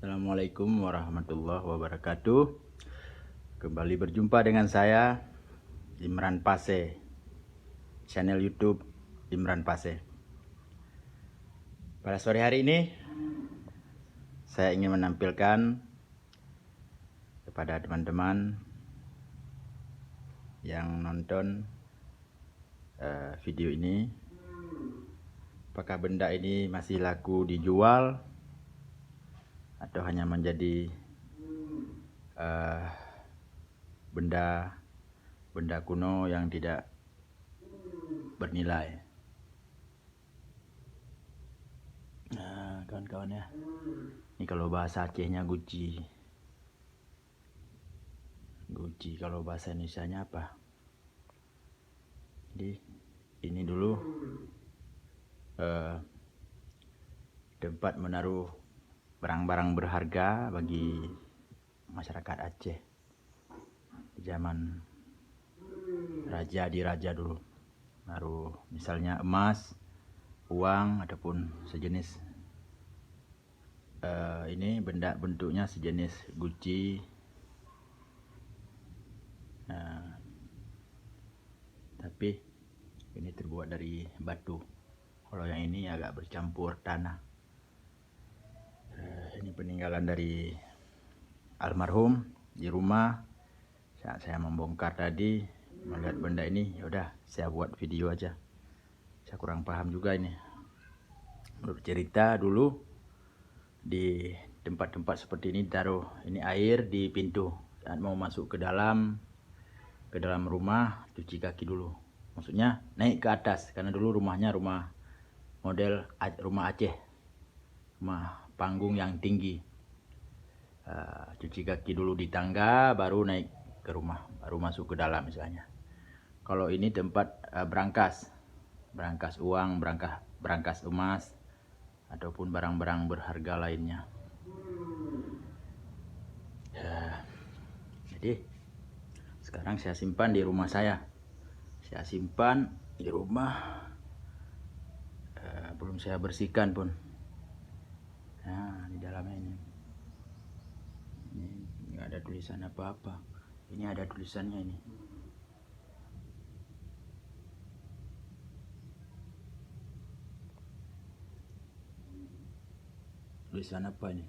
Assalamualaikum warahmatullahi wabarakatuh. Kembali berjumpa dengan saya, Imran Pase, channel YouTube Imran Pase. Pada sore hari ini saya ingin menampilkan kepada teman-teman yang nonton video ini, apakah benda ini masih laku dijual atau hanya menjadi benda kuno yang tidak bernilai. Nah, kawan-kawan ya, ini kalau bahasa Acehnya guci. Guci, kalau bahasa Indonesianya apa? Jadi ini dulu tempat menaruh barang-barang berharga bagi masyarakat Aceh di zaman raja dulu. Naruh misalnya emas, uang ataupun sejenis. Ini benda bentuknya sejenis guci. Tapi ini terbuat dari batu. Kalau yang ini agak bercampur tanah. Ini peninggalan dari almarhum di rumah. Saat saya membongkar tadi, melihat benda ini, yaudah saya buat video aja. Saya kurang paham juga ini. Bercerita dulu di tempat-tempat seperti ini taruh ini air di pintu. Saat mau masuk ke dalam rumah, cuci kaki dulu. Maksudnya naik ke atas, karena dulu rumahnya rumah model rumah Aceh, rumah panggung yang tinggi. Cuci kaki dulu di tangga, baru naik ke rumah, baru masuk ke dalam misalnya. Kalau ini tempat berangkas uang, berangkas emas ataupun barang-barang berharga lainnya. Jadi sekarang saya simpan di rumah saya. Saya simpan di rumah, belum saya bersihkan pun. Nah, di dalamnya ini nggak ada tulisan apa-apa. Ini ada tulisannya ini. Tulisan apa ini?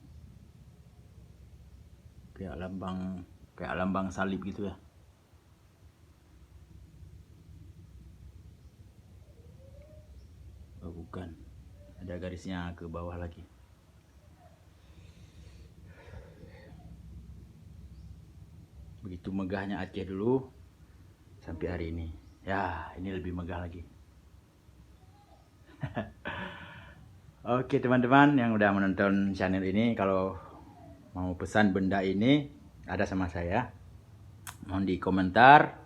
Kayak lambang salib gitu ya. Oh, bukan. Ada garisnya ke bawah lagi. Begitu megahnya Aceh dulu sampai hari ini. Ya, ini lebih megah lagi. Oke teman-teman yang udah menonton channel ini, kalau mau pesan benda ini ada sama saya. Mohon di komentar,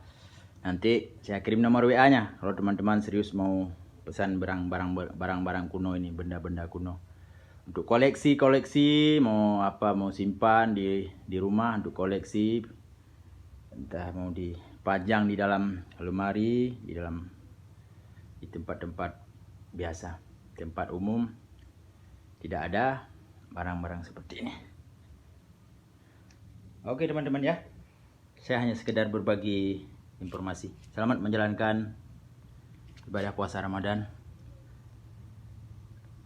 nanti saya kirim nomor WA-nya. Kalau teman-teman serius mau pesan barang-barang kuno ini, benda-benda kuno. Untuk koleksi, mau apa, mau simpan di rumah untuk koleksi, entah mau dipajang di dalam lemari, di tempat-tempat biasa, tempat umum, tidak ada barang-barang seperti ini. Oke teman-teman ya, saya hanya sekedar berbagi informasi. Selamat menjalankan ibadah puasa Ramadan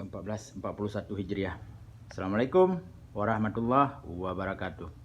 1441 Hijriah. Assalamualaikum warahmatullahi wabarakatuh.